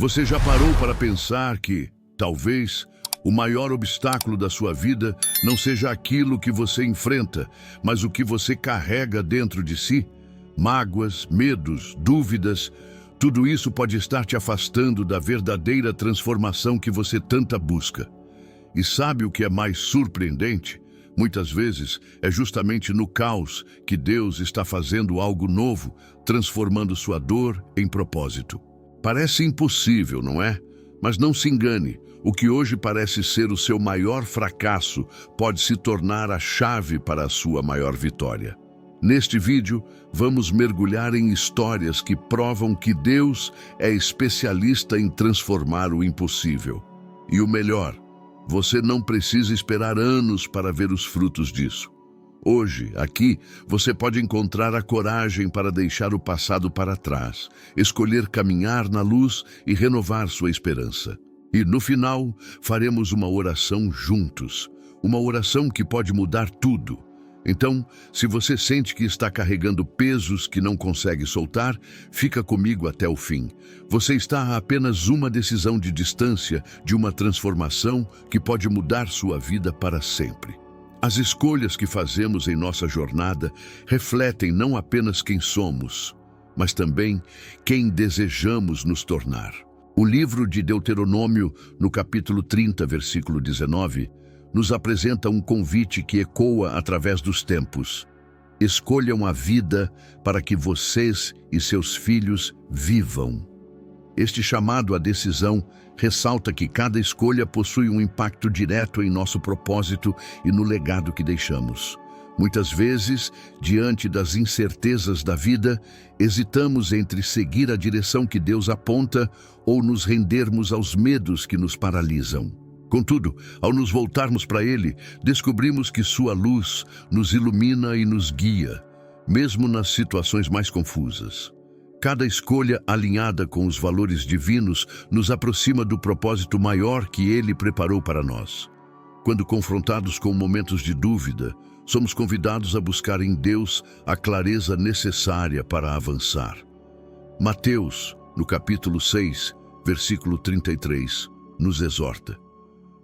Você já parou para pensar que, talvez, o maior obstáculo da sua vida não seja aquilo que você enfrenta, mas o que você carrega dentro de si? Mágoas, medos, dúvidas, tudo isso pode estar te afastando da verdadeira transformação que você tanta busca. E sabe o que é mais surpreendente? Muitas vezes é justamente no caos que Deus está fazendo algo novo, transformando sua dor em propósito. Parece impossível, não é? Mas não se engane, o que hoje parece ser o seu maior fracasso pode se tornar a chave para a sua maior vitória. Neste vídeo, vamos mergulhar em histórias que provam que Deus é especialista em transformar o impossível. E o melhor, você não precisa esperar anos para ver os frutos disso. Hoje, aqui, você pode encontrar a coragem para deixar o passado para trás, escolher caminhar na luz e renovar sua esperança. E no final, faremos uma oração juntos, uma oração que pode mudar tudo. Então, se você sente que está carregando pesos que não consegue soltar, fica comigo até o fim. Você está a apenas uma decisão de distância de uma transformação que pode mudar sua vida para sempre. As escolhas que fazemos em nossa jornada refletem não apenas quem somos, mas também quem desejamos nos tornar. O livro de Deuteronômio, no capítulo 30, versículo 19, nos apresenta um convite que ecoa através dos tempos. Escolham a vida para que vocês e seus filhos vivam. Este chamado à decisão ressalta que cada escolha possui um impacto direto em nosso propósito e no legado que deixamos. Muitas vezes, diante das incertezas da vida, hesitamos entre seguir a direção que Deus aponta ou nos rendermos aos medos que nos paralisam. Contudo, ao nos voltarmos para Ele, descobrimos que sua luz nos ilumina e nos guia, mesmo nas situações mais confusas. Cada escolha alinhada com os valores divinos nos aproxima do propósito maior que Ele preparou para nós. Quando confrontados com momentos de dúvida, somos convidados a buscar em Deus a clareza necessária para avançar. Mateus, no capítulo 6, versículo 33, nos exorta: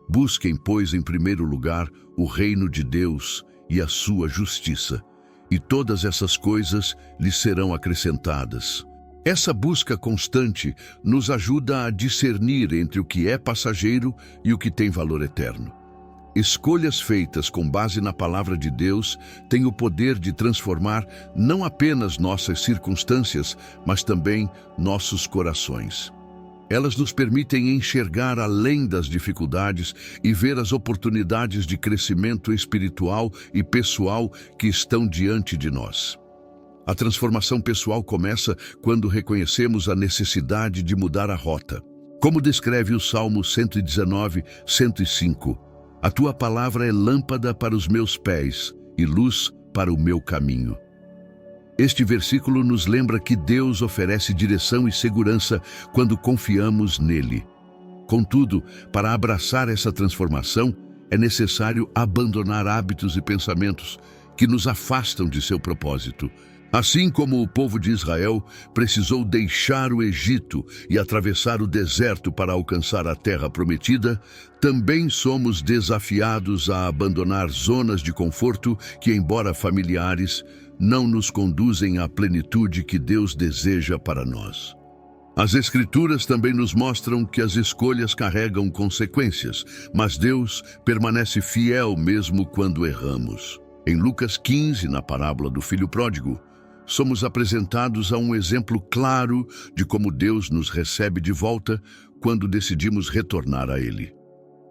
busquem, pois, em primeiro lugar o reino de Deus e a sua justiça, e todas essas coisas lhes serão acrescentadas. Essa busca constante nos ajuda a discernir entre o que é passageiro e o que tem valor eterno. Escolhas feitas com base na palavra de Deus têm o poder de transformar não apenas nossas circunstâncias, mas também nossos corações. Elas nos permitem enxergar além das dificuldades e ver as oportunidades de crescimento espiritual e pessoal que estão diante de nós. A transformação pessoal começa quando reconhecemos a necessidade de mudar a rota. Como descreve o Salmo 119, 105, a tua palavra é lâmpada para os meus pés e luz para o meu caminho. Este versículo nos lembra que Deus oferece direção e segurança quando confiamos nele. Contudo, para abraçar essa transformação, é necessário abandonar hábitos e pensamentos que nos afastam de seu propósito. Assim como o povo de Israel precisou deixar o Egito e atravessar o deserto para alcançar a terra prometida, também somos desafiados a abandonar zonas de conforto que, embora familiares, não nos conduzem à plenitude que Deus deseja para nós. As Escrituras também nos mostram que as escolhas carregam consequências, mas Deus permanece fiel mesmo quando erramos. Em Lucas 15, na parábola do filho pródigo, somos apresentados a um exemplo claro de como Deus nos recebe de volta quando decidimos retornar a Ele.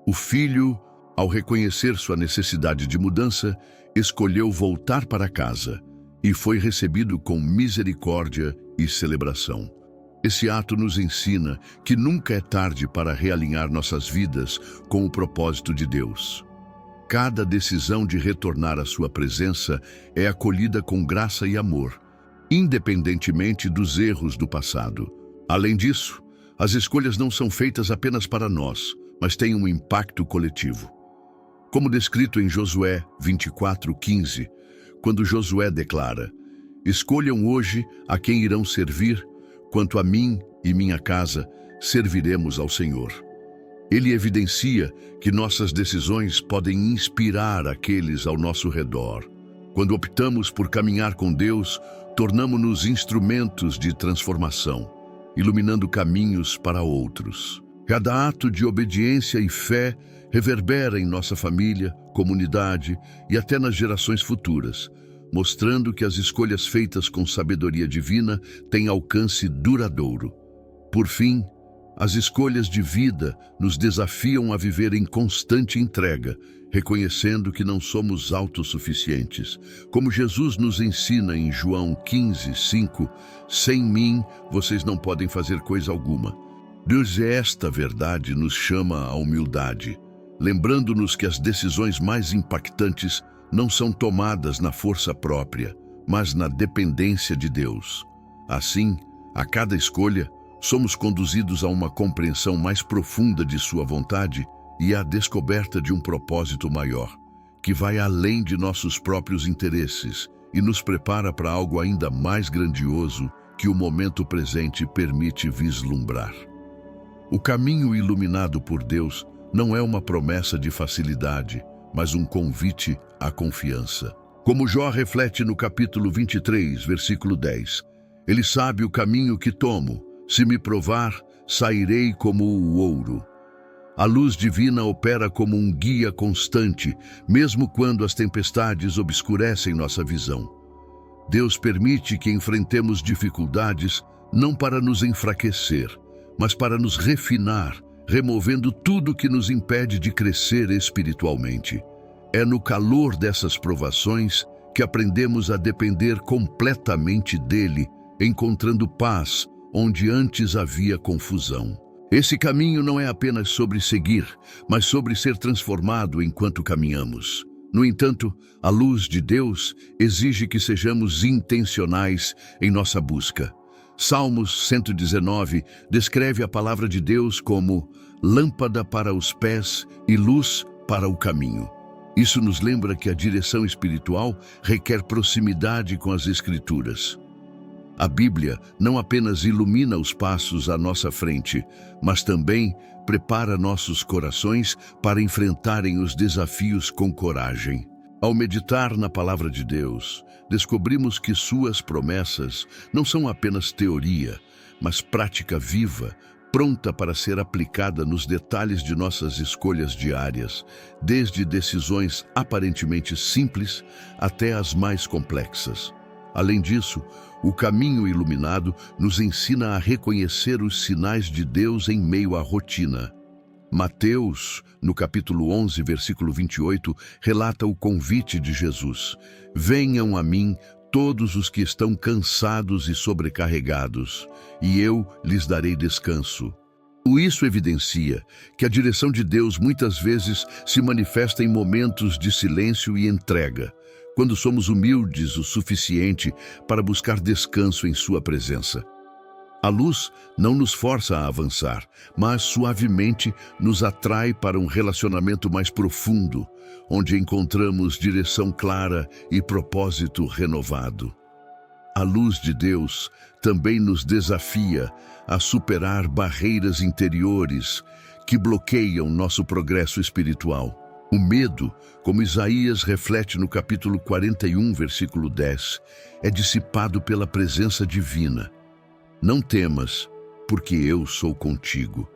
O filho, ao reconhecer sua necessidade de mudança, escolheu voltar para casa e foi recebido com misericórdia e celebração. Esse ato nos ensina que nunca é tarde para realinhar nossas vidas com o propósito de Deus. Cada decisão de retornar à sua presença é acolhida com graça e amor, independentemente dos erros do passado. Além disso, as escolhas não são feitas apenas para nós, mas têm um impacto coletivo. Como descrito em Josué 24:15, quando Josué declara: escolham hoje a quem irão servir, quanto a mim e minha casa, serviremos ao Senhor. Ele evidencia que nossas decisões podem inspirar aqueles ao nosso redor. Quando optamos por caminhar com Deus, tornamo-nos instrumentos de transformação, iluminando caminhos para outros. Cada ato de obediência e fé reverbera em nossa família, comunidade e até nas gerações futuras, mostrando que as escolhas feitas com sabedoria divina têm alcance duradouro. Por fim, as escolhas de vida nos desafiam a viver em constante entrega, reconhecendo que não somos autossuficientes. Como Jesus nos ensina em João 15:5, sem mim vocês não podem fazer coisa alguma. Deus, esta verdade nos chama à humildade, lembrando-nos que as decisões mais impactantes não são tomadas na força própria, mas na dependência de Deus. Assim, a cada escolha, somos conduzidos a uma compreensão mais profunda de sua vontade e à descoberta de um propósito maior, que vai além de nossos próprios interesses e nos prepara para algo ainda mais grandioso que o momento presente permite vislumbrar. O caminho iluminado por Deus não é uma promessa de facilidade, mas um convite à confiança. Como Jó reflete no capítulo 23, versículo 10, ele sabe o caminho que tomo. Se me provar, sairei como o ouro. A luz divina opera como um guia constante, mesmo quando as tempestades obscurecem nossa visão. Deus permite que enfrentemos dificuldades não para nos enfraquecer, mas para nos refinar, removendo tudo que nos impede de crescer espiritualmente. É no calor dessas provações que aprendemos a depender completamente dele, encontrando paz onde antes havia confusão. Esse caminho não é apenas sobre seguir, mas sobre ser transformado enquanto caminhamos. No entanto, a luz de Deus exige que sejamos intencionais em nossa busca. Salmos 119 descreve a palavra de Deus como lâmpada para os pés e luz para o caminho. Isso nos lembra que a direção espiritual requer proximidade com as Escrituras. A Bíblia não apenas ilumina os passos à nossa frente, mas também prepara nossos corações para enfrentarem os desafios com coragem. Ao meditar na palavra de Deus, descobrimos que suas promessas não são apenas teoria, mas prática viva, pronta para ser aplicada nos detalhes de nossas escolhas diárias, desde decisões aparentemente simples até as mais complexas. Além disso, o caminho iluminado nos ensina a reconhecer os sinais de Deus em meio à rotina. Mateus, no capítulo 11, versículo 28, relata o convite de Jesus: venham a mim todos os que estão cansados e sobrecarregados, e eu lhes darei descanso. Isso evidencia que a direção de Deus muitas vezes se manifesta em momentos de silêncio e entrega, quando somos humildes o suficiente para buscar descanso em sua presença. A luz não nos força a avançar, mas suavemente nos atrai para um relacionamento mais profundo, onde encontramos direção clara e propósito renovado. A luz de Deus também nos desafia a superar barreiras interiores que bloqueiam nosso progresso espiritual. O medo, como Isaías reflete no capítulo 41, versículo 10, é dissipado pela presença divina. Não temas, porque eu sou contigo.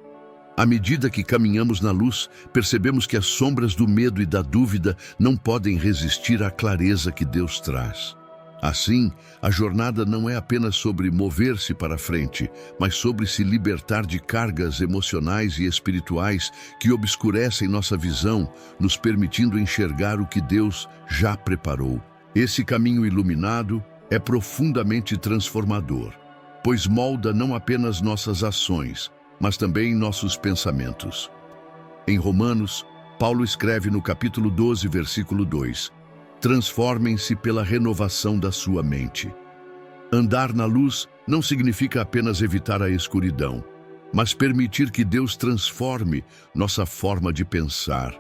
À medida que caminhamos na luz, percebemos que as sombras do medo e da dúvida não podem resistir à clareza que Deus traz. Assim, a jornada não é apenas sobre mover-se para frente, mas sobre se libertar de cargas emocionais e espirituais que obscurecem nossa visão, nos permitindo enxergar o que Deus já preparou. Esse caminho iluminado é profundamente transformador, pois molda não apenas nossas ações, mas também nossos pensamentos. Em Romanos, Paulo escreve no capítulo 12, versículo 2: transformem-se pela renovação da sua mente. Andar na luz não significa apenas evitar a escuridão, mas permitir que Deus transforme nossa forma de pensar,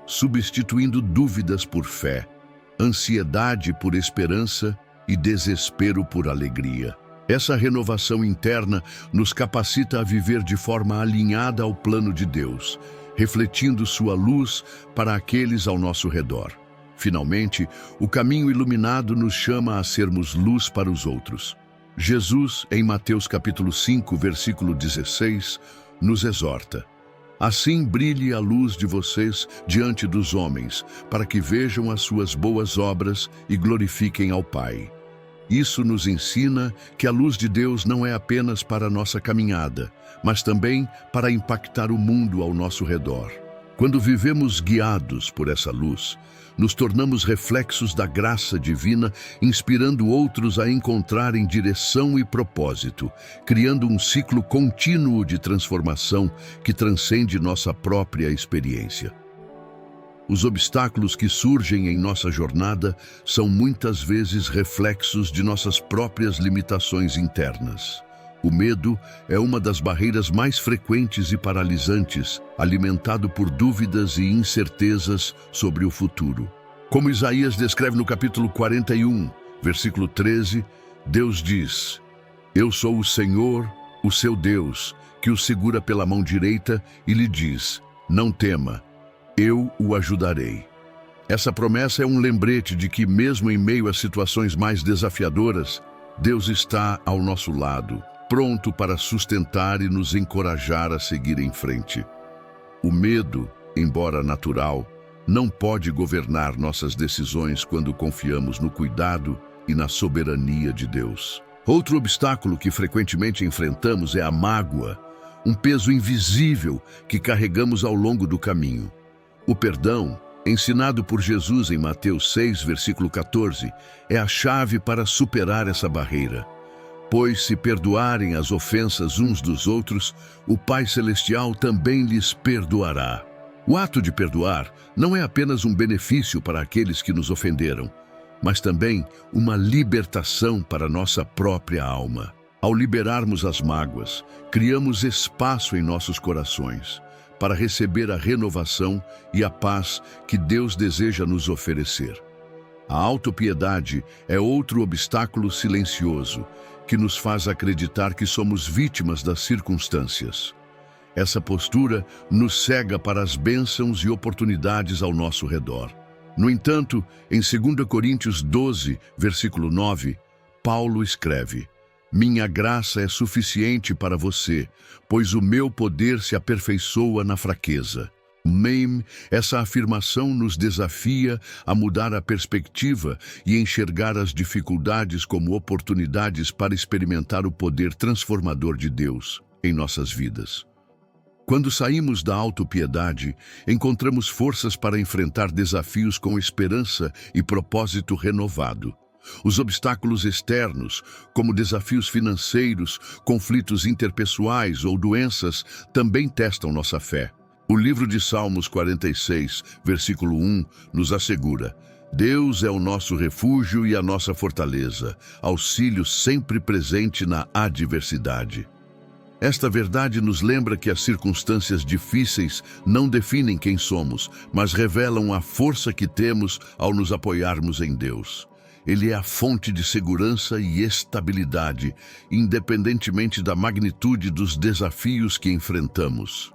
substituindo dúvidas por fé, ansiedade por esperança e desespero por alegria. Essa renovação interna nos capacita a viver de forma alinhada ao plano de Deus, refletindo sua luz para aqueles ao nosso redor. Finalmente, o caminho iluminado nos chama a sermos luz para os outros. Jesus, em Mateus capítulo 5, versículo 16, nos exorta: assim brilhe a luz de vocês diante dos homens, para que vejam as suas boas obras e glorifiquem ao Pai. Isso nos ensina que a luz de Deus não é apenas para a nossa caminhada, mas também para impactar o mundo ao nosso redor. Quando vivemos guiados por essa luz, nos tornamos reflexos da graça divina, inspirando outros a encontrarem direção e propósito, criando um ciclo contínuo de transformação que transcende nossa própria experiência. Os obstáculos que surgem em nossa jornada são muitas vezes reflexos de nossas próprias limitações internas. O medo é uma das barreiras mais frequentes e paralisantes, alimentado por dúvidas e incertezas sobre o futuro. Como Isaías descreve no capítulo 41, versículo 13, Deus diz: eu sou o Senhor, o seu Deus, que o segura pela mão direita e lhe diz: não tema, eu o ajudarei. Essa promessa é um lembrete de que, mesmo em meio a situações mais desafiadoras, Deus está ao nosso lado, pronto para sustentar e nos encorajar a seguir em frente. O medo, embora natural, não pode governar nossas decisões quando confiamos no cuidado e na soberania de Deus. Outro obstáculo que frequentemente enfrentamos é a mágoa, um peso invisível que carregamos ao longo do caminho. O perdão, ensinado por Jesus em Mateus 6, versículo 14, é a chave para superar essa barreira. Pois se perdoarem as ofensas uns dos outros, o Pai Celestial também lhes perdoará. O ato de perdoar não é apenas um benefício para aqueles que nos ofenderam, mas também uma libertação para nossa própria alma. Ao liberarmos as mágoas, criamos espaço em nossos corações para receber a renovação e a paz que Deus deseja nos oferecer. A autopiedade é outro obstáculo silencioso que nos faz acreditar que somos vítimas das circunstâncias. Essa postura nos cega para as bênçãos e oportunidades ao nosso redor. No entanto, em 2 Coríntios 12, versículo 9, Paulo escreve: minha graça é suficiente para você, pois o meu poder se aperfeiçoa na fraqueza. Essa afirmação nos desafia a mudar a perspectiva e enxergar as dificuldades como oportunidades para experimentar o poder transformador de Deus em nossas vidas. Quando saímos da autopiedade, encontramos forças para enfrentar desafios com esperança e propósito renovado. Os obstáculos externos, como desafios financeiros, conflitos interpessoais ou doenças, também testam nossa fé. O livro de Salmos 46, versículo 1, nos assegura: Deus é o nosso refúgio e a nossa fortaleza, auxílio sempre presente na adversidade. Esta verdade nos lembra que as circunstâncias difíceis não definem quem somos, mas revelam a força que temos ao nos apoiarmos em Deus. Ele é a fonte de segurança e estabilidade, independentemente da magnitude dos desafios que enfrentamos.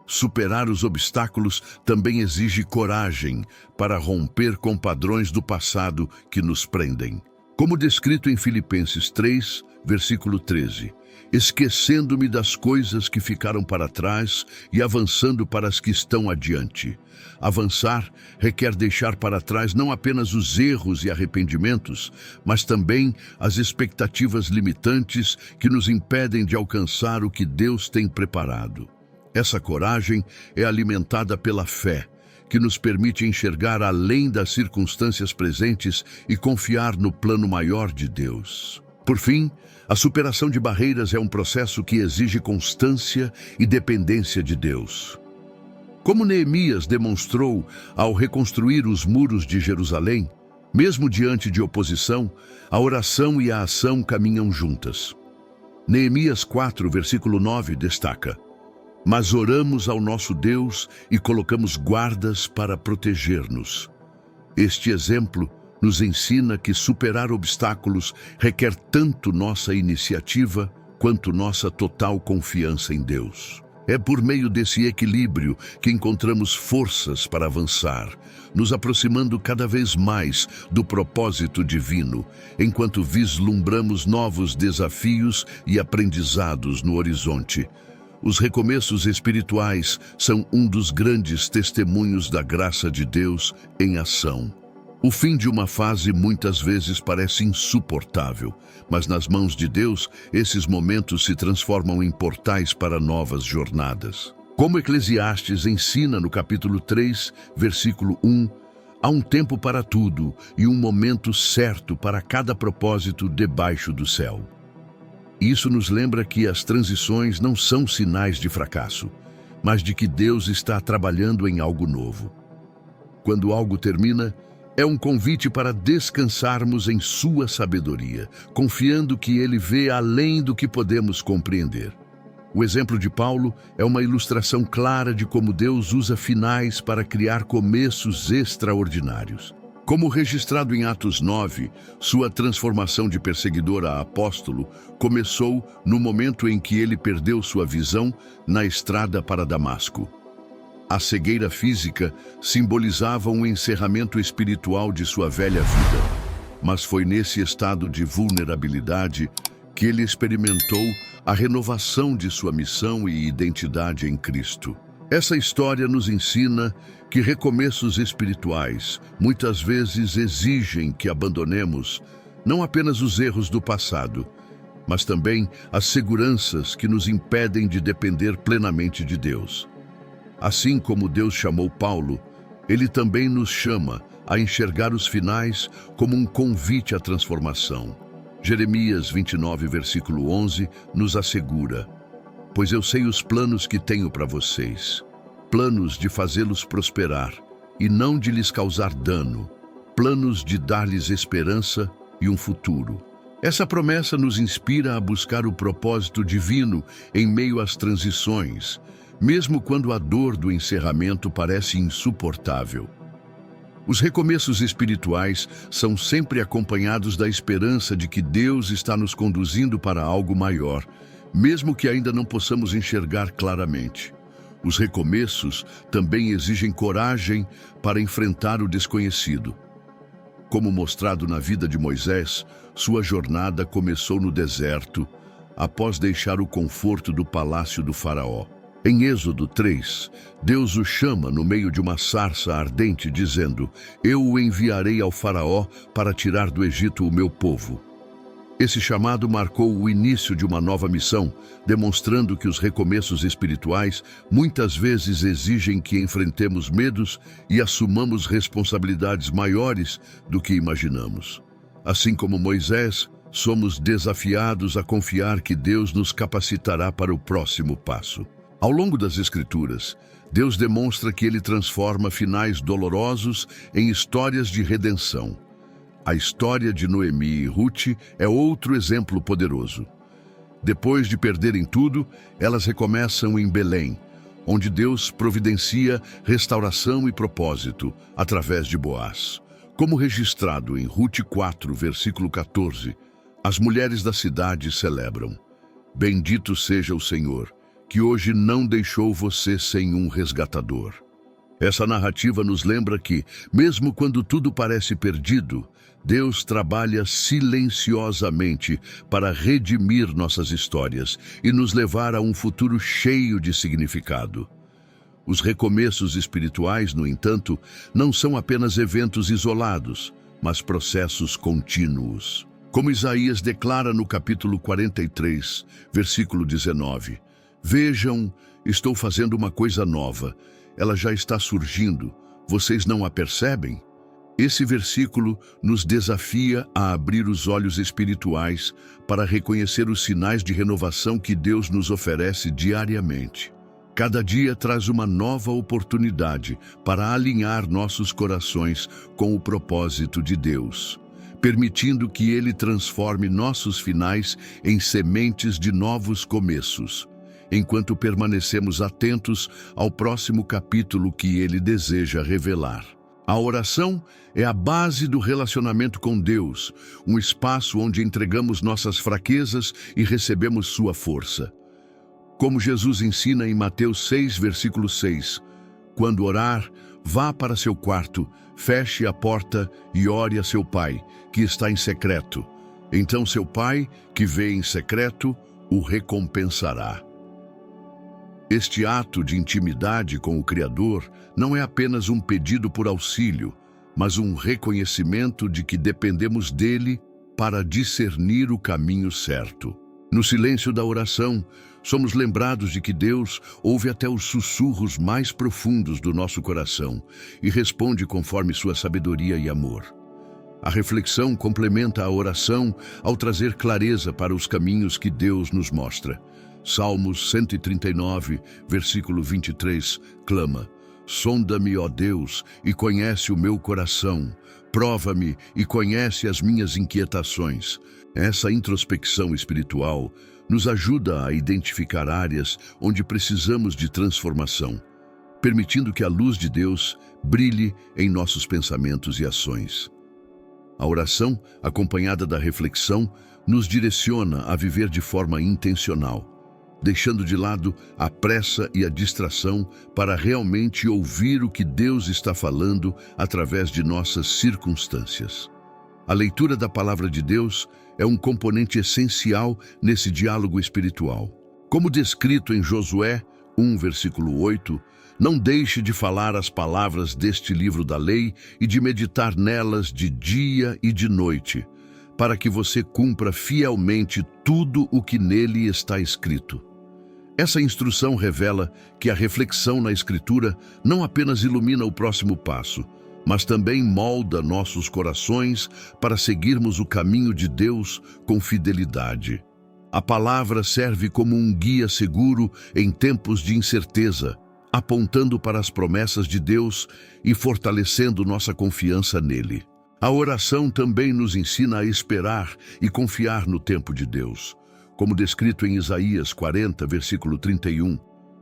Superar os obstáculos também exige coragem para romper com padrões do passado que nos prendem. Como descrito em Filipenses 3, versículo 13, esquecendo-me das coisas que ficaram para trás e avançando para as que estão adiante. Avançar requer deixar para trás não apenas os erros e arrependimentos, mas também as expectativas limitantes que nos impedem de alcançar o que Deus tem preparado. Essa coragem é alimentada pela fé, que nos permite enxergar além das circunstâncias presentes e confiar no plano maior de Deus. Por fim, a superação de barreiras é um processo que exige constância e dependência de Deus. Como Neemias demonstrou ao reconstruir os muros de Jerusalém, mesmo diante de oposição, a oração e a ação caminham juntas. Neemias 4, versículo 9 destaca: mas oramos ao nosso Deus e colocamos guardas para proteger-nos. Este exemplo nos ensina que superar obstáculos requer tanto nossa iniciativa quanto nossa total confiança em Deus. É por meio desse equilíbrio que encontramos forças para avançar, nos aproximando cada vez mais do propósito divino, enquanto vislumbramos novos desafios e aprendizados no horizonte. Os recomeços espirituais são um dos grandes testemunhos da graça de Deus em ação. O fim de uma fase muitas vezes parece insuportável, mas nas mãos de Deus, esses momentos se transformam em portais para novas jornadas. Como Eclesiastes ensina no capítulo 3, versículo 1, há um tempo para tudo e um momento certo para cada propósito debaixo do céu. Isso nos lembra que as transições não são sinais de fracasso, mas de que Deus está trabalhando em algo novo. Quando algo termina, é um convite para descansarmos em sua sabedoria, confiando que Ele vê além do que podemos compreender. O exemplo de Paulo é uma ilustração clara de como Deus usa finais para criar começos extraordinários. Como registrado em Atos 9, sua transformação de perseguidor a apóstolo começou no momento em que ele perdeu sua visão na estrada para Damasco. A cegueira física simbolizava um encerramento espiritual de sua velha vida, mas foi nesse estado de vulnerabilidade que ele experimentou a renovação de sua missão e identidade em Cristo. Essa história nos ensina que recomeços espirituais muitas vezes exigem que abandonemos não apenas os erros do passado, mas também as seguranças que nos impedem de depender plenamente de Deus. Assim como Deus chamou Paulo, Ele também nos chama a enxergar os finais como um convite à transformação. Jeremias 29, versículo 11, nos assegura: pois eu sei os planos que tenho para vocês, planos de fazê-los prosperar e não de lhes causar dano, planos de dar-lhes esperança e um futuro. Essa promessa nos inspira a buscar o propósito divino em meio às transições, mesmo quando a dor do encerramento parece insuportável. Os recomeços espirituais são sempre acompanhados da esperança de que Deus está nos conduzindo para algo maior, mesmo que ainda não possamos enxergar claramente. Os recomeços também exigem coragem para enfrentar o desconhecido. Como mostrado na vida de Moisés, sua jornada começou no deserto, após deixar o conforto do palácio do faraó. Em Êxodo 3, Deus o chama no meio de uma sarça ardente, dizendo: eu o enviarei ao faraó para tirar do Egito o meu povo. Esse chamado marcou o início de uma nova missão, demonstrando que os recomeços espirituais muitas vezes exigem que enfrentemos medos e assumamos responsabilidades maiores do que imaginamos. Assim como Moisés, somos desafiados a confiar que Deus nos capacitará para o próximo passo. Ao longo das Escrituras, Deus demonstra que Ele transforma finais dolorosos em histórias de redenção. A história de Noemi e Ruth é outro exemplo poderoso. Depois de perderem tudo, elas recomeçam em Belém, onde Deus providencia restauração e propósito através de Boaz. Como registrado em Ruth 4, versículo 14, as mulheres da cidade celebram: bendito seja o Senhor, que hoje não deixou você sem um resgatador. Essa narrativa nos lembra que, mesmo quando tudo parece perdido, Deus trabalha silenciosamente para redimir nossas histórias e nos levar a um futuro cheio de significado. Os recomeços espirituais, no entanto, não são apenas eventos isolados, mas processos contínuos. Como Isaías declara no capítulo 43, versículo 19, vejam, estou fazendo uma coisa nova, ela já está surgindo, vocês não a percebem? Esse versículo nos desafia a abrir os olhos espirituais para reconhecer os sinais de renovação que Deus nos oferece diariamente. Cada dia traz uma nova oportunidade para alinhar nossos corações com o propósito de Deus, permitindo que Ele transforme nossos finais em sementes de novos começos, enquanto permanecemos atentos ao próximo capítulo que Ele deseja revelar. A oração é a base do relacionamento com Deus, um espaço onde entregamos nossas fraquezas e recebemos sua força. Como Jesus ensina em Mateus 6, versículo 6, quando orar, vá para seu quarto, feche a porta e ore a seu Pai, que está em secreto. Então seu Pai, que vê em secreto, o recompensará. Este ato de intimidade com o Criador não é apenas um pedido por auxílio, mas um reconhecimento de que dependemos dele para discernir o caminho certo. No silêncio da oração, somos lembrados de que Deus ouve até os sussurros mais profundos do nosso coração e responde conforme sua sabedoria e amor. A reflexão complementa a oração ao trazer clareza para os caminhos que Deus nos mostra. Salmos 139, versículo 23, clama: sonda-me, ó Deus, e conhece o meu coração. Prova-me e conhece as minhas inquietações. Essa introspecção espiritual nos ajuda a identificar áreas onde precisamos de transformação, permitindo que a luz de Deus brilhe em nossos pensamentos e ações. A oração, acompanhada da reflexão, nos direciona a viver de forma intencional, deixando de lado a pressa e a distração para realmente ouvir o que Deus está falando através de nossas circunstâncias. A leitura da palavra de Deus é um componente essencial nesse diálogo espiritual. Como descrito em Josué 1, versículo 8, não deixe de falar as palavras deste livro da lei e de meditar nelas de dia e de noite, para que você cumpra fielmente tudo o que nele está escrito. Essa instrução revela que a reflexão na Escritura não apenas ilumina o próximo passo, mas também molda nossos corações para seguirmos o caminho de Deus com fidelidade. A palavra serve como um guia seguro em tempos de incerteza, apontando para as promessas de Deus e fortalecendo nossa confiança nele. A oração também nos ensina a esperar e confiar no tempo de Deus, como descrito em Isaías 40, versículo 31.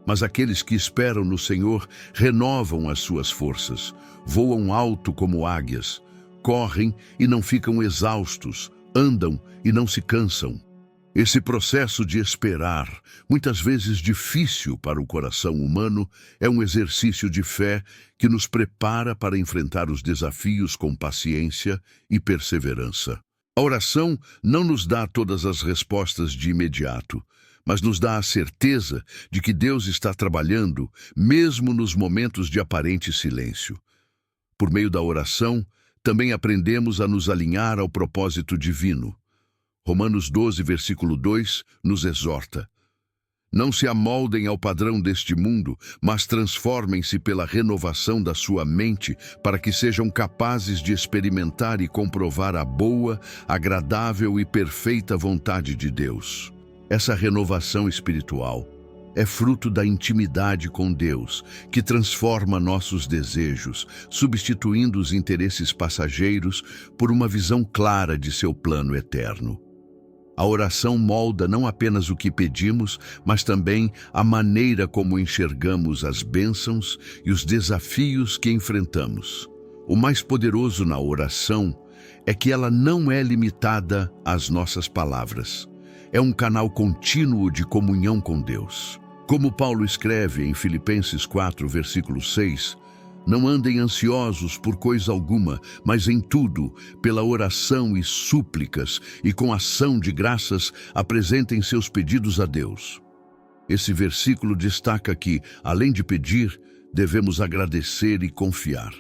Mas aqueles que esperam no Senhor renovam as suas forças, voam alto como águias, correm e não ficam exaustos, andam e não se cansam. Esse processo de esperar, muitas vezes difícil para o coração humano, é um exercício de fé que nos prepara para enfrentar os desafios com paciência e perseverança. A oração não nos dá todas as respostas de imediato, mas nos dá a certeza de que Deus está trabalhando, mesmo nos momentos de aparente silêncio. Por meio da oração, também aprendemos a nos alinhar ao propósito divino. Romanos 12, versículo 2, nos exorta: não se amoldem ao padrão deste mundo, mas transformem-se pela renovação da sua mente, para que sejam capazes de experimentar e comprovar a boa, agradável e perfeita vontade de Deus. Essa renovação espiritual é fruto da intimidade com Deus, que transforma nossos desejos, substituindo os interesses passageiros por uma visão clara de seu plano eterno. A oração molda não apenas o que pedimos, mas também a maneira como enxergamos as bênçãos e os desafios que enfrentamos. O mais poderoso na oração é que ela não é limitada às nossas palavras. É um canal contínuo de comunhão com Deus. Como Paulo escreve em Filipenses 4, versículo 6, não andem ansiosos por coisa alguma, mas em tudo, pela oração e súplicas e com ação de graças, apresentem seus pedidos a Deus. Esse versículo destaca que, além de pedir, devemos agradecer e confiar.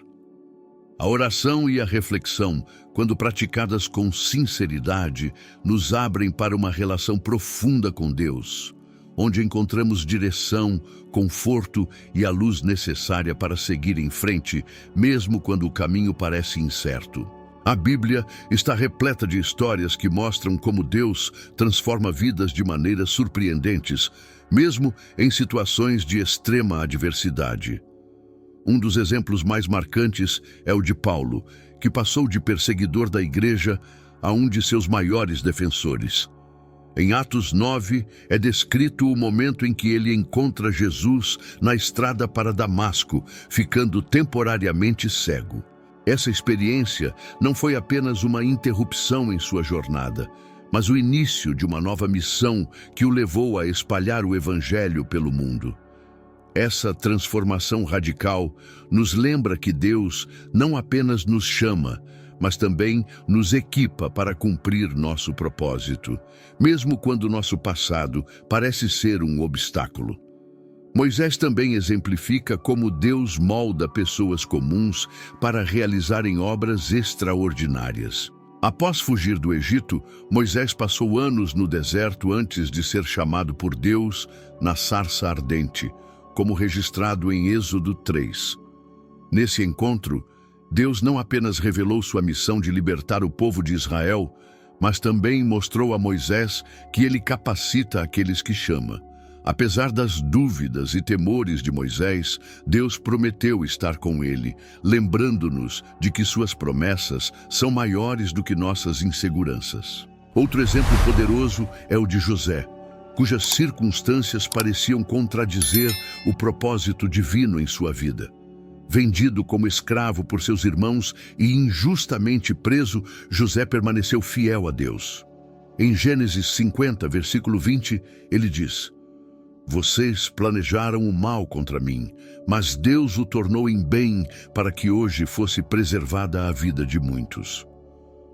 A oração e a reflexão, quando praticadas com sinceridade, nos abrem para uma relação profunda com Deus, onde encontramos direção, conforto e a luz necessária para seguir em frente, mesmo quando o caminho parece incerto. A Bíblia está repleta de histórias que mostram como Deus transforma vidas de maneiras surpreendentes, mesmo em situações de extrema adversidade. Um dos exemplos mais marcantes é o de Paulo, que passou de perseguidor da igreja a um de seus maiores defensores. Em Atos 9, é descrito o momento em que ele encontra Jesus na estrada para Damasco, ficando temporariamente cego. Essa experiência não foi apenas uma interrupção em sua jornada, mas o início de uma nova missão que o levou a espalhar o Evangelho pelo mundo. Essa transformação radical nos lembra que Deus não apenas nos chama, mas também nos equipa para cumprir nosso propósito, mesmo quando nosso passado parece ser um obstáculo. Moisés também exemplifica como Deus molda pessoas comuns para realizarem obras extraordinárias. Após fugir do Egito, Moisés passou anos no deserto antes de ser chamado por Deus na sarça ardente, como registrado em Êxodo 3. Nesse encontro, Deus não apenas revelou sua missão de libertar o povo de Israel, mas também mostrou a Moisés que ele capacita aqueles que chama. Apesar das dúvidas e temores de Moisés, Deus prometeu estar com ele, lembrando-nos de que suas promessas são maiores do que nossas inseguranças. Outro exemplo poderoso é o de José, cujas circunstâncias pareciam contradizer o propósito divino em sua vida. Vendido como escravo por seus irmãos e injustamente preso, José permaneceu fiel a Deus. Em Gênesis 50, versículo 20, ele diz: "Vocês planejaram o mal contra mim, mas Deus o tornou em bem para que hoje fosse preservada a vida de muitos."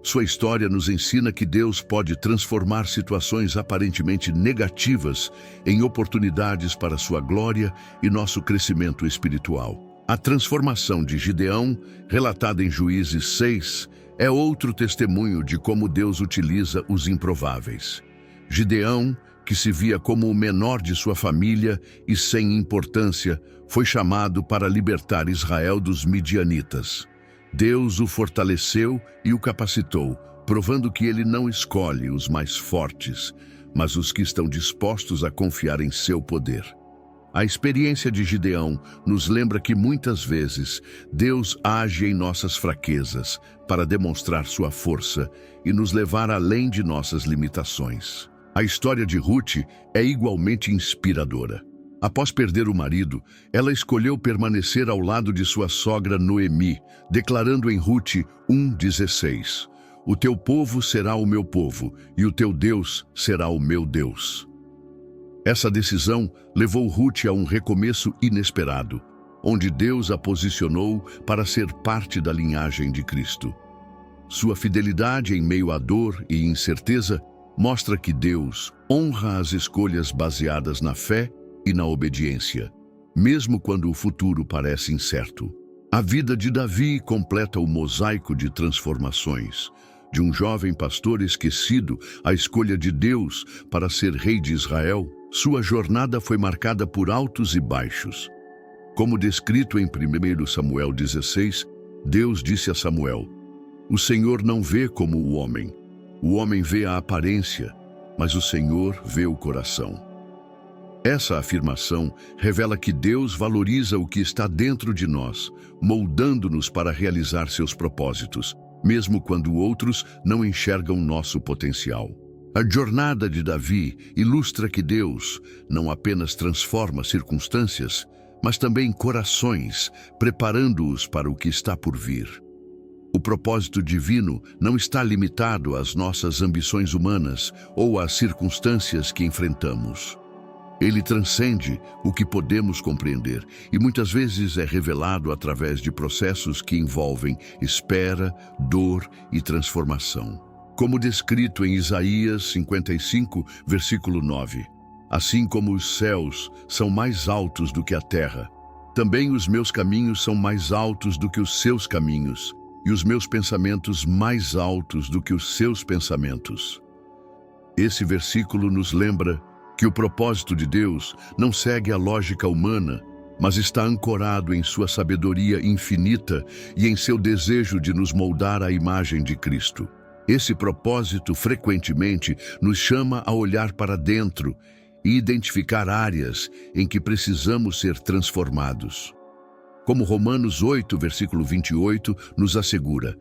Sua história nos ensina que Deus pode transformar situações aparentemente negativas em oportunidades para sua glória e nosso crescimento espiritual. A transformação de Gideão, relatada em Juízes 6, é outro testemunho de como Deus utiliza os improváveis. Gideão, que se via como o menor de sua família e sem importância, foi chamado para libertar Israel dos midianitas. Deus o fortaleceu e o capacitou, provando que ele não escolhe os mais fortes, mas os que estão dispostos a confiar em seu poder. A experiência de Gideão nos lembra que muitas vezes Deus age em nossas fraquezas para demonstrar sua força e nos levar além de nossas limitações. A história de Ruth é igualmente inspiradora. Após perder o marido, ela escolheu permanecer ao lado de sua sogra Noemi, declarando em Ruth 1:16: "O teu povo será o meu povo, e o teu Deus será o meu Deus." Essa decisão levou Ruth a um recomeço inesperado, onde Deus a posicionou para ser parte da linhagem de Cristo. Sua fidelidade em meio à dor e incerteza mostra que Deus honra as escolhas baseadas na fé e na obediência, mesmo quando o futuro parece incerto. A vida de Davi completa o mosaico de transformações. De um jovem pastor esquecido à escolha de Deus para ser rei de Israel, sua jornada foi marcada por altos e baixos. Como descrito em 1 Samuel 16, Deus disse a Samuel: "O Senhor não vê como o homem vê a aparência, mas o Senhor vê o coração." Essa afirmação revela que Deus valoriza o que está dentro de nós, moldando-nos para realizar seus propósitos, mesmo quando outros não enxergam nosso potencial. A jornada de Davi ilustra que Deus não apenas transforma circunstâncias, mas também corações, preparando-os para o que está por vir. O propósito divino não está limitado às nossas ambições humanas ou às circunstâncias que enfrentamos. Ele transcende o que podemos compreender e muitas vezes é revelado através de processos que envolvem espera, dor e transformação. Como descrito em Isaías 55, versículo 9: "Assim como os céus são mais altos do que a terra, também os meus caminhos são mais altos do que os seus caminhos, e os meus pensamentos mais altos do que os seus pensamentos." Esse versículo nos lembra que o propósito de Deus não segue a lógica humana, mas está ancorado em sua sabedoria infinita e em seu desejo de nos moldar à imagem de Cristo. Esse propósito frequentemente nos chama a olhar para dentro e identificar áreas em que precisamos ser transformados. Como Romanos 8, versículo 28, nos assegura: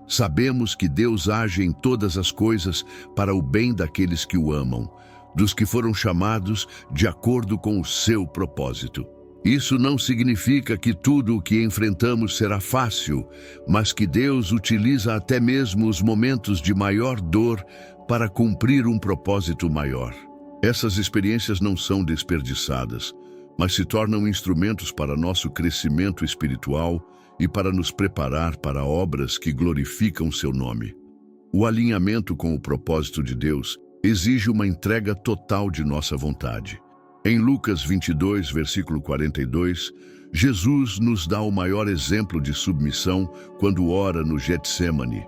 "Sabemos que Deus age em todas as coisas para o bem daqueles que o amam, dos que foram chamados de acordo com o seu propósito." Isso não significa que tudo o que enfrentamos será fácil, mas que Deus utiliza até mesmo os momentos de maior dor para cumprir um propósito maior. Essas experiências não são desperdiçadas, mas se tornam instrumentos para nosso crescimento espiritual e para nos preparar para obras que glorificam seu nome. O alinhamento com o propósito de Deus exige uma entrega total de nossa vontade. Em Lucas 22, versículo 42, Jesus nos dá o maior exemplo de submissão quando ora no Getsêmani.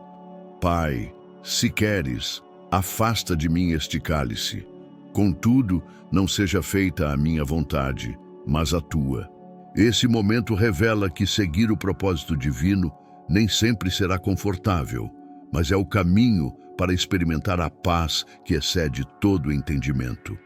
Pai, se queres, afasta de mim este cálice. Contudo, não seja feita a minha vontade, mas a tua. Esse momento revela que seguir o propósito divino nem sempre será confortável, mas é o caminho para experimentar a paz que excede todo o entendimento.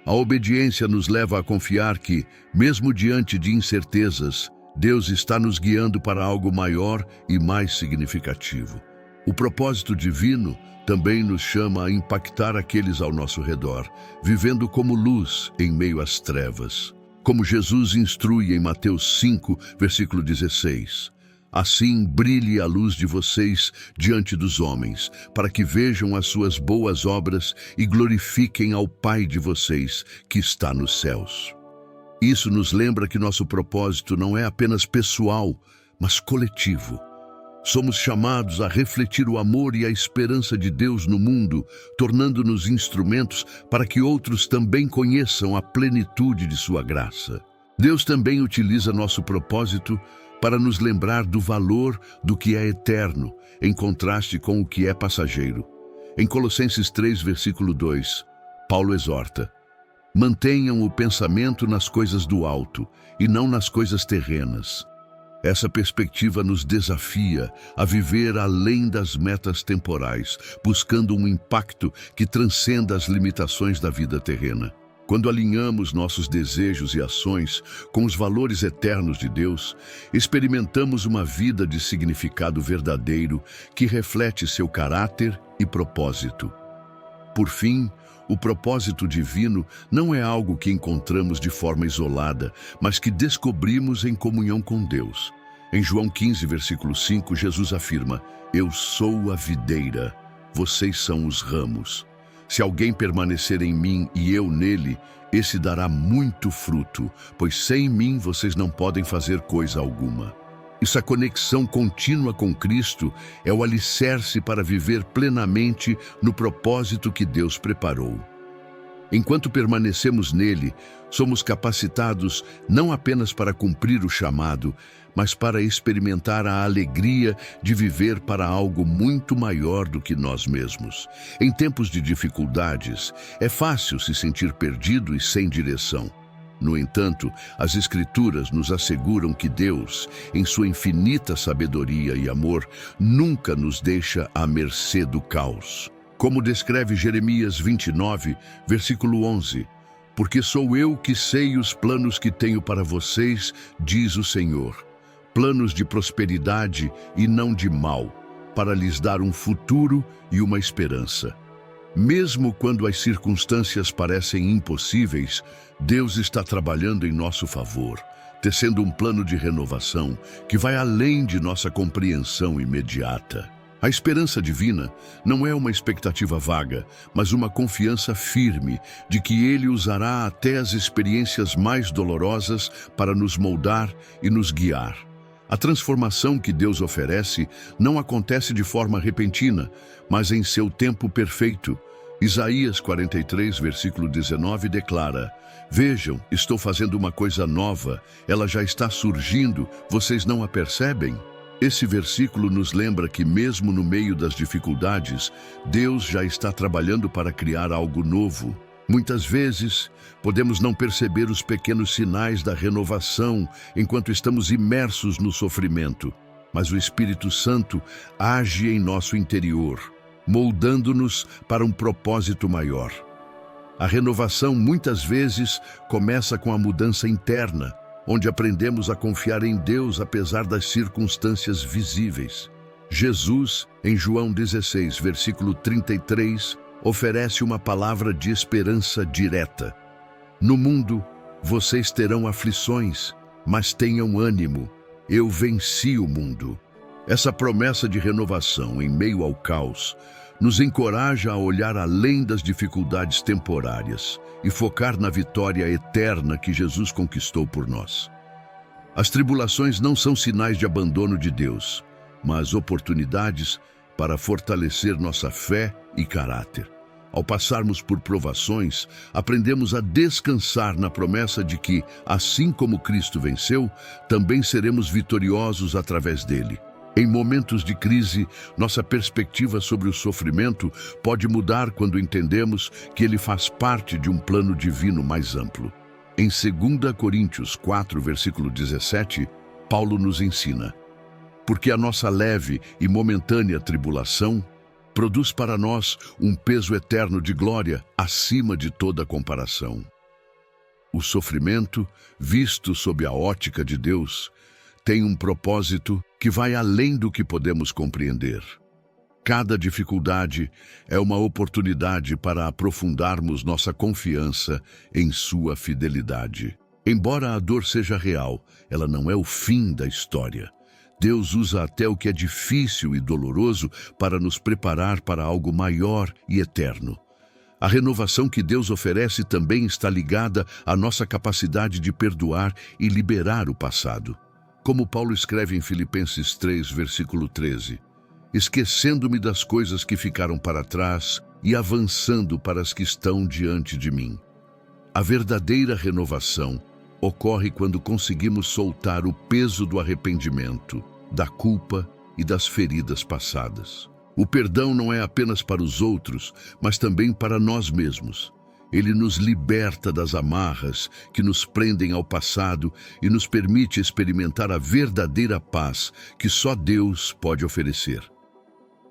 A obediência nos leva a confiar que, mesmo diante de incertezas, Deus está nos guiando para algo maior e mais significativo. O propósito divino também nos chama a impactar aqueles ao nosso redor, vivendo como luz em meio às trevas. Como Jesus instrui em Mateus 5, versículo 16. Assim brilhe a luz de vocês diante dos homens, para que vejam as suas boas obras e glorifiquem ao Pai de vocês, que está nos céus. Isso nos lembra que nosso propósito não é apenas pessoal, mas coletivo. Somos chamados a refletir o amor e a esperança de Deus no mundo, tornando-nos instrumentos para que outros também conheçam a plenitude de sua graça. Deus também utiliza nosso propósito para nos lembrar do valor do que é eterno, em contraste com o que é passageiro. Em Colossenses 3, versículo 2, Paulo exorta: mantenham o pensamento nas coisas do alto e não nas coisas terrenas. Essa perspectiva nos desafia a viver além das metas temporais, buscando um impacto que transcenda as limitações da vida terrena. Quando alinhamos nossos desejos e ações com os valores eternos de Deus, experimentamos uma vida de significado verdadeiro que reflete seu caráter e propósito. Por fim, o propósito divino não é algo que encontramos de forma isolada, mas que descobrimos em comunhão com Deus. Em João 15, versículo 5, Jesus afirma: eu sou a videira, vocês são os ramos. Se alguém permanecer em mim e eu nele, esse dará muito fruto, pois sem mim vocês não podem fazer coisa alguma. Essa conexão contínua com Cristo é o alicerce para viver plenamente no propósito que Deus preparou. Enquanto permanecemos nele, somos capacitados não apenas para cumprir o chamado, mas para experimentar a alegria de viver para algo muito maior do que nós mesmos. Em tempos de dificuldades, é fácil se sentir perdido e sem direção. No entanto, as Escrituras nos asseguram que Deus, em sua infinita sabedoria e amor, nunca nos deixa à mercê do caos. Como descreve Jeremias 29, versículo 11, porque sou eu que sei os planos que tenho para vocês, diz o Senhor, planos de prosperidade e não de mal, para lhes dar um futuro e uma esperança. Mesmo quando as circunstâncias parecem impossíveis, Deus está trabalhando em nosso favor, tecendo um plano de renovação que vai além de nossa compreensão imediata. A esperança divina não é uma expectativa vaga, mas uma confiança firme de que Ele usará até as experiências mais dolorosas para nos moldar e nos guiar. A transformação que Deus oferece não acontece de forma repentina, mas em seu tempo perfeito. Isaías 43, versículo 19 declara: vejam, estou fazendo uma coisa nova, ela já está surgindo, vocês não a percebem? Esse versículo nos lembra que mesmo no meio das dificuldades, Deus já está trabalhando para criar algo novo. Muitas vezes, podemos não perceber os pequenos sinais da renovação enquanto estamos imersos no sofrimento, mas o Espírito Santo age em nosso interior, moldando-nos para um propósito maior. A renovação muitas vezes começa com a mudança interna, onde aprendemos a confiar em Deus apesar das circunstâncias visíveis. Jesus, em João 16, versículo 33, oferece uma palavra de esperança direta. No mundo, Vocês terão aflições, mas tenham ânimo. Eu venci o mundo. Essa promessa de renovação em meio ao caos nos encoraja a olhar além das dificuldades temporárias e focar na vitória eterna que Jesus conquistou por nós. As tribulações não são sinais de abandono de Deus, mas oportunidades para fortalecer nossa fé e caráter. Ao passarmos por provações, aprendemos a descansar na promessa de que, assim como Cristo venceu, também seremos vitoriosos através dele. Em momentos de crise, nossa perspectiva sobre o sofrimento pode mudar quando entendemos que ele faz parte de um plano divino mais amplo. Em 2 Coríntios 4, versículo 17, Paulo nos ensina: porque a nossa leve e momentânea tribulação produz para nós um peso eterno de glória acima de toda comparação. O sofrimento, visto sob a ótica de Deus, tem um propósito que vai além do que podemos compreender. Cada dificuldade é uma oportunidade para aprofundarmos nossa confiança em sua fidelidade. Embora a dor seja real, ela não é o fim da história. Deus usa até o que é difícil e doloroso para nos preparar para algo maior e eterno. A renovação que Deus oferece também está ligada à nossa capacidade de perdoar e liberar o passado. Como Paulo escreve em Filipenses 3, versículo 13, esquecendo-me das coisas que ficaram para trás e avançando para as que estão diante de mim. A verdadeira renovação ocorre quando conseguimos soltar o peso do arrependimento, da culpa e das feridas passadas. O perdão não é apenas para os outros, mas também para nós mesmos. Ele nos liberta das amarras que nos prendem ao passado e nos permite experimentar a verdadeira paz que só Deus pode oferecer.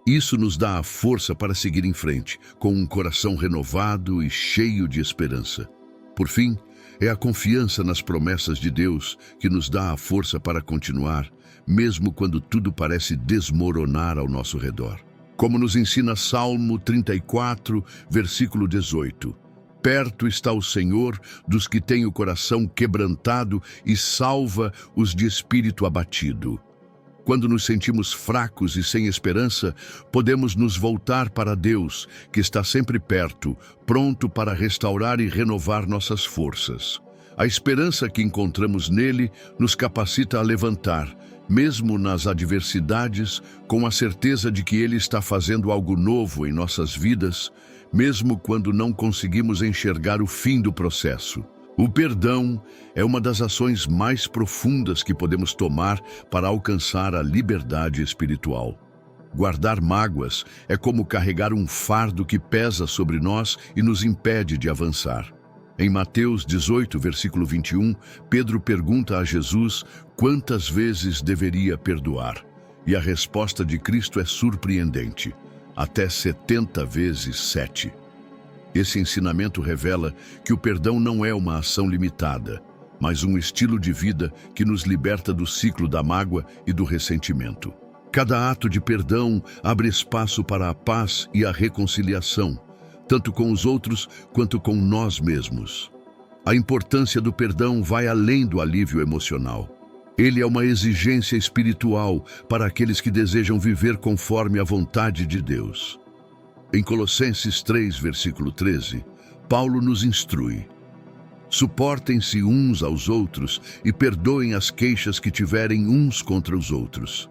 Isso nos dá a força para seguir em frente, com um coração renovado e cheio de esperança. Por fim, é a confiança nas promessas de Deus que nos dá a força para continuar, mesmo quando tudo parece desmoronar ao nosso redor. Como nos ensina Salmo 34, versículo 18. Perto está o Senhor dos que têm o coração quebrantado e salva os de espírito abatido. Quando nos sentimos fracos e sem esperança, podemos nos voltar para Deus, que está sempre perto, pronto para restaurar e renovar nossas forças. A esperança que encontramos nele nos capacita a levantar, mesmo nas adversidades, com a certeza de que ele está fazendo algo novo em nossas vidas, mesmo quando não conseguimos enxergar o fim do processo. O perdão é uma das ações mais profundas que podemos tomar para alcançar a liberdade espiritual. Guardar mágoas é como carregar um fardo que pesa sobre nós e nos impede de avançar. Em Mateus 18, versículo 21, Pedro pergunta a Jesus quantas vezes deveria perdoar. E a resposta de Cristo é surpreendente: até 70 vezes 7. Esse ensinamento revela que o perdão não é uma ação limitada, mas um estilo de vida que nos liberta do ciclo da mágoa e do ressentimento. Cada ato de perdão abre espaço para a paz e a reconciliação, tanto com os outros quanto com nós mesmos. A importância do perdão vai além do alívio emocional. Ele é uma exigência espiritual para aqueles que desejam viver conforme a vontade de Deus. Em Colossenses 3, versículo 13, Paulo nos instrui: suportem-se uns aos outros e perdoem as queixas que tiverem uns contra os outros.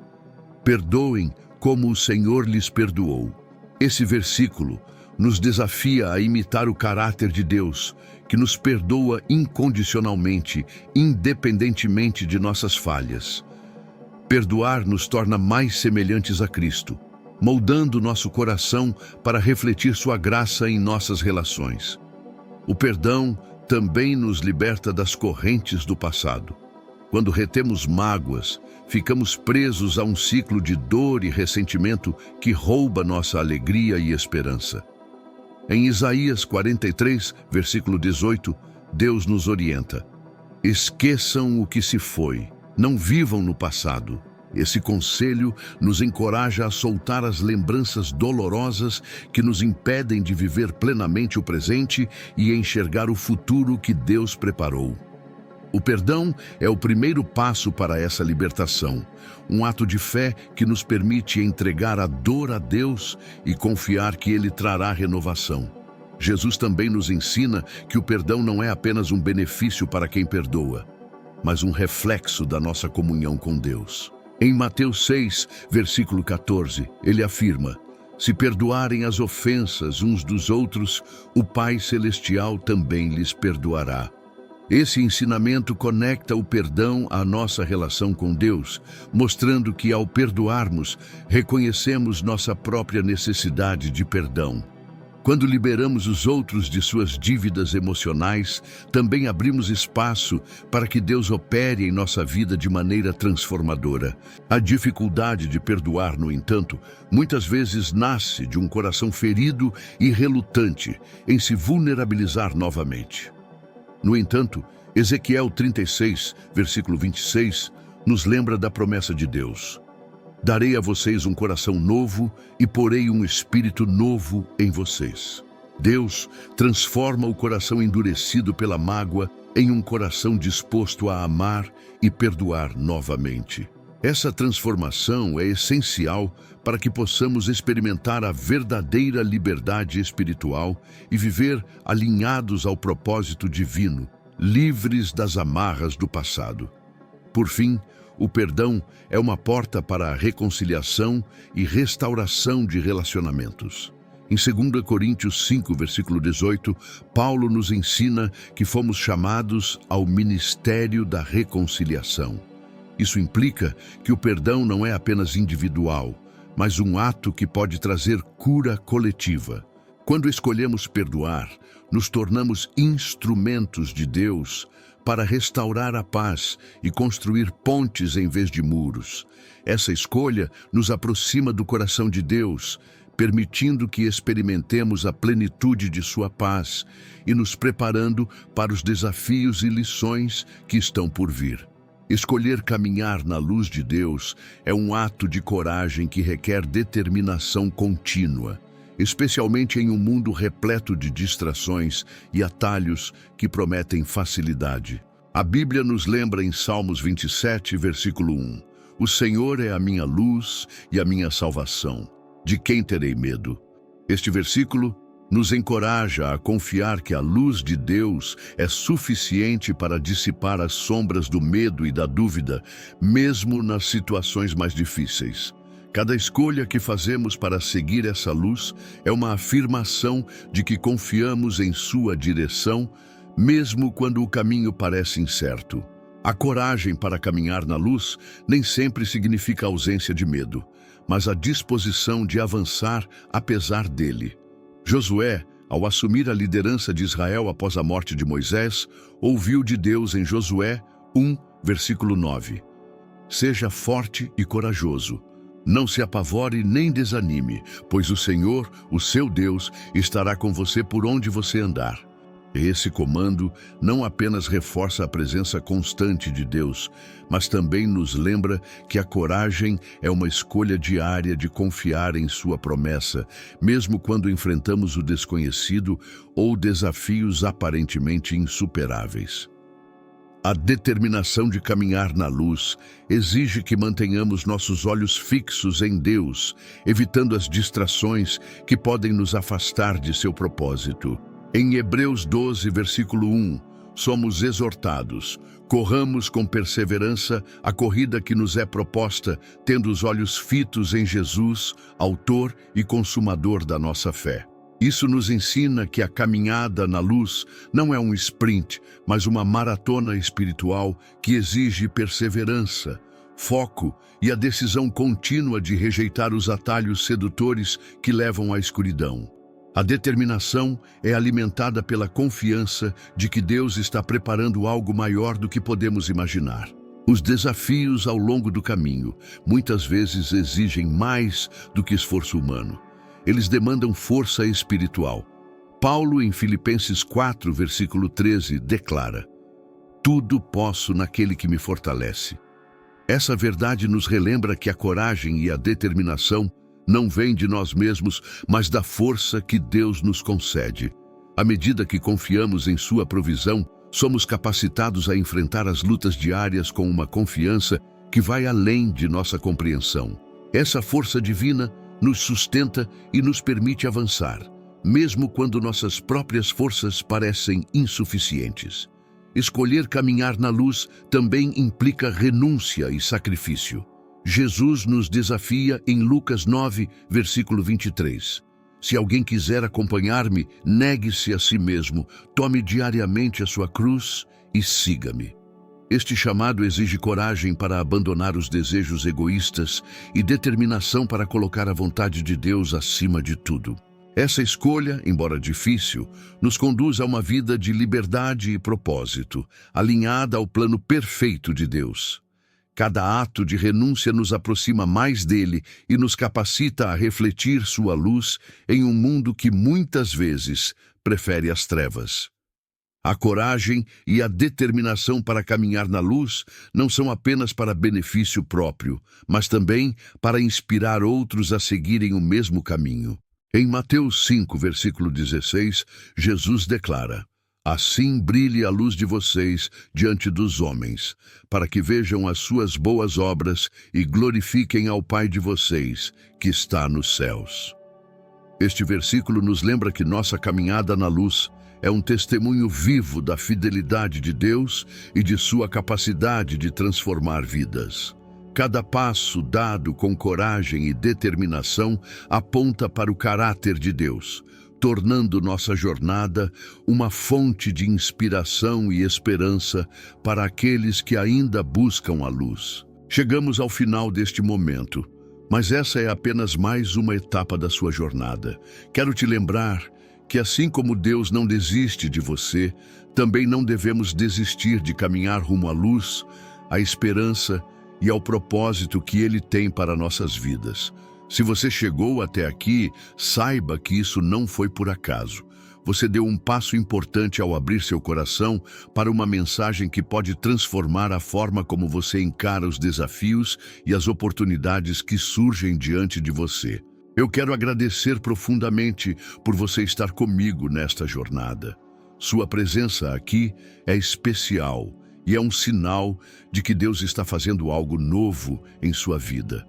Perdoem como o Senhor lhes perdoou. Esse versículo nos desafia a imitar o caráter de Deus, que nos perdoa incondicionalmente, independentemente de nossas falhas. Perdoar nos torna mais semelhantes a Cristo, moldando nosso coração para refletir sua graça em nossas relações. O perdão também nos liberta das correntes do passado. Quando retemos mágoas, ficamos presos a um ciclo de dor e ressentimento que rouba nossa alegria e esperança. Em Isaías 43, versículo 18, Deus nos orienta: esqueçam o que se foi, não vivam no passado. Esse conselho nos encoraja a soltar as lembranças dolorosas que nos impedem de viver plenamente o presente e enxergar o futuro que Deus preparou. O perdão é o primeiro passo para essa libertação, um ato de fé que nos permite entregar a dor a Deus e confiar que Ele trará renovação. Jesus também nos ensina que o perdão não é apenas um benefício para quem perdoa, mas um reflexo da nossa comunhão com Deus. Em Mateus 6, versículo 14, ele afirma: se perdoarem as ofensas uns dos outros, o Pai Celestial também lhes perdoará. Esse ensinamento conecta o perdão à nossa relação com Deus, mostrando que ao perdoarmos, reconhecemos nossa própria necessidade de perdão. Quando liberamos os outros de suas dívidas emocionais, também abrimos espaço para que Deus opere em nossa vida de maneira transformadora. A dificuldade de perdoar, no entanto, muitas vezes nasce de um coração ferido e relutante em se vulnerabilizar novamente. No entanto, Ezequiel 36, versículo 26, nos lembra da promessa de Deus: darei a vocês um coração novo e porei um espírito novo em vocês. Deus transforma o coração endurecido pela mágoa em um coração disposto a amar e perdoar novamente. Essa transformação é essencial para que possamos experimentar a verdadeira liberdade espiritual e viver alinhados ao propósito divino, livres das amarras do passado. Por fim, o perdão é uma porta para a reconciliação e restauração de relacionamentos. Em 2 Coríntios 5, versículo 18, Paulo nos ensina que fomos chamados ao ministério da reconciliação. Isso implica que o perdão não é apenas individual, mas um ato que pode trazer cura coletiva. Quando escolhemos perdoar, nos tornamos instrumentos de Deus para restaurar a paz e construir pontes em vez de muros. Essa escolha nos aproxima do coração de Deus, permitindo que experimentemos a plenitude de sua paz e nos preparando para os desafios e lições que estão por vir. Escolher caminhar na luz de Deus é um ato de coragem que requer determinação contínua, especialmente em um mundo repleto de distrações e atalhos que prometem facilidade. A Bíblia nos lembra em Salmos 27, versículo 1: o Senhor é a minha luz e a minha salvação. De quem terei medo? Este versículo nos encoraja a confiar que a luz de Deus é suficiente para dissipar as sombras do medo e da dúvida, mesmo nas situações mais difíceis. Cada escolha que fazemos para seguir essa luz é uma afirmação de que confiamos em sua direção, mesmo quando o caminho parece incerto. A coragem para caminhar na luz nem sempre significa ausência de medo, mas a disposição de avançar apesar dele. Josué, ao assumir a liderança de Israel após a morte de Moisés, ouviu de Deus em Josué 1, versículo 9: seja forte e corajoso. Não se apavore nem desanime, pois o Senhor, o seu Deus, estará com você por onde você andar. Esse comando não apenas reforça a presença constante de Deus, mas também nos lembra que a coragem é uma escolha diária de confiar em sua promessa, mesmo quando enfrentamos o desconhecido ou desafios aparentemente insuperáveis. A determinação de caminhar na luz exige que mantenhamos nossos olhos fixos em Deus, evitando as distrações que podem nos afastar de seu propósito. Em Hebreus 12, versículo 1, somos exortados: corramos com perseverança a corrida que nos é proposta, tendo os olhos fitos em Jesus, autor e consumador da nossa fé. Isso nos ensina que a caminhada na luz não é um sprint, mas uma maratona espiritual que exige perseverança, foco e a decisão contínua de rejeitar os atalhos sedutores que levam à escuridão. A determinação é alimentada pela confiança de que Deus está preparando algo maior do que podemos imaginar. Os desafios ao longo do caminho muitas vezes exigem mais do que esforço humano. Eles demandam força espiritual. Paulo, em Filipenses 4, versículo 13, declara: tudo posso naquele que me fortalece. Essa verdade nos relembra que a coragem e a determinação não vêm de nós mesmos, mas da força que Deus nos concede. À medida que confiamos em sua provisão, Somos capacitados a enfrentar as lutas diárias com uma confiança que vai além de nossa compreensão. Essa força divina nos sustenta e nos permite avançar, mesmo quando nossas próprias forças parecem insuficientes. Escolher caminhar na luz também implica renúncia e sacrifício. Jesus nos desafia em Lucas 9, versículo 23. Se alguém quiser acompanhar-me, negue-se a si mesmo, tome diariamente a sua cruz e siga-me. Este chamado exige coragem para abandonar os desejos egoístas e determinação para colocar a vontade de Deus acima de tudo. Essa escolha, embora difícil, nos conduz a uma vida de liberdade e propósito, alinhada ao plano perfeito de Deus. Cada ato de renúncia nos aproxima mais dele e nos capacita a refletir sua luz em um mundo que muitas vezes prefere as trevas. A coragem e a determinação para caminhar na luz não são apenas para benefício próprio, mas também para inspirar outros a seguirem o mesmo caminho. Em Mateus 5, versículo 16, Jesus declara: assim brilhe a luz de vocês diante dos homens, para que vejam as suas boas obras e glorifiquem ao Pai de vocês, que está nos céus. Este versículo nos lembra que nossa caminhada na luz é um testemunho vivo da fidelidade de Deus e de sua capacidade de transformar vidas. Cada passo dado com coragem e determinação aponta para o caráter de Deus, tornando nossa jornada uma fonte de inspiração e esperança para aqueles que ainda buscam a luz. Chegamos ao final deste momento, mas essa é apenas mais uma etapa da sua jornada. Quero te lembrar que assim como Deus não desiste de você, também não devemos desistir de caminhar rumo à luz, à esperança e ao propósito que Ele tem para nossas vidas. Se você chegou até aqui, saiba que isso não foi por acaso. Você deu um passo importante ao abrir seu coração para uma mensagem que pode transformar a forma como você encara os desafios e as oportunidades que surgem diante de você. Eu quero agradecer profundamente por você estar comigo nesta jornada. Sua presença aqui é especial e é um sinal de que Deus está fazendo algo novo em sua vida.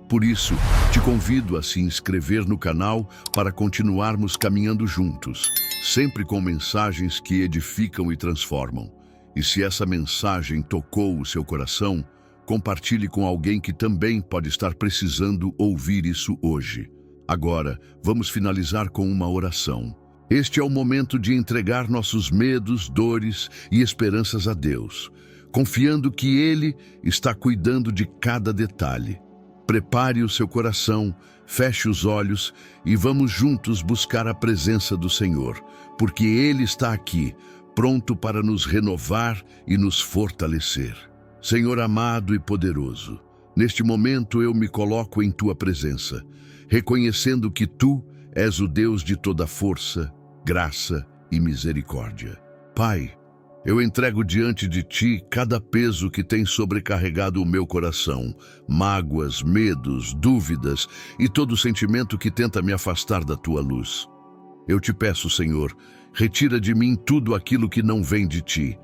Por isso, te convido a se inscrever no canal para continuarmos caminhando juntos, sempre com mensagens que edificam e transformam. E se essa mensagem tocou o seu coração, compartilhe com alguém que também pode estar precisando ouvir isso hoje. Agora, vamos finalizar com uma oração. Este é o momento de entregar nossos medos, dores e esperanças a Deus, confiando que Ele está cuidando de cada detalhe. Prepare o seu coração, feche os olhos e vamos juntos buscar a presença do Senhor, porque Ele está aqui, pronto para nos renovar e nos fortalecer. Senhor amado e poderoso, neste momento eu me coloco em Tua presença, reconhecendo que Tu és o Deus de toda força, graça e misericórdia. Pai, eu entrego diante de Ti cada peso que tem sobrecarregado o meu coração, mágoas, medos, dúvidas e todo sentimento que tenta me afastar da Tua luz. Eu te peço, Senhor, retira de mim tudo aquilo que não vem de Ti,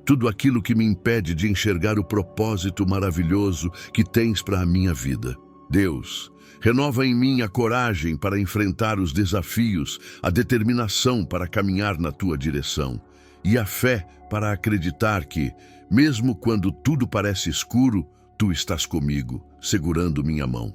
tudo aquilo que me impede de enxergar o propósito maravilhoso que tens para a minha vida. Deus, renova em mim a coragem para enfrentar os desafios, a determinação para caminhar na Tua direção e a fé para acreditar que, mesmo quando tudo parece escuro, Tu estás comigo, segurando minha mão.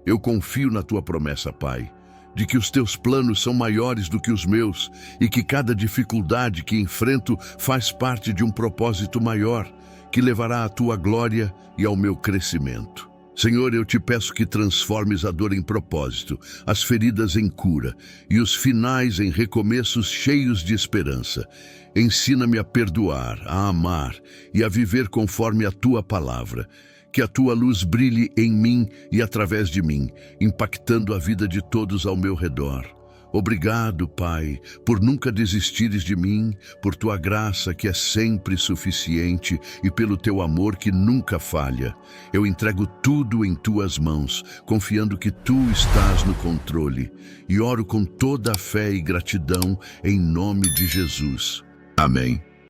Eu confio na Tua promessa, Pai, de que os Teus planos são maiores do que os meus e que cada dificuldade que enfrento faz parte de um propósito maior que levará à Tua glória e ao meu crescimento. Senhor, eu te peço que transformes a dor em propósito, as feridas em cura e os finais em recomeços cheios de esperança. Ensina-me a perdoar, a amar e a viver conforme a Tua palavra. Que a Tua luz brilhe em mim e através de mim, impactando a vida de todos ao meu redor. Obrigado, Pai, por nunca desistires de mim, por Tua graça que é sempre suficiente e pelo Teu amor que nunca falha. Eu entrego tudo em Tuas mãos, confiando que Tu estás no controle, e oro com toda a fé e gratidão em nome de Jesus. Amém.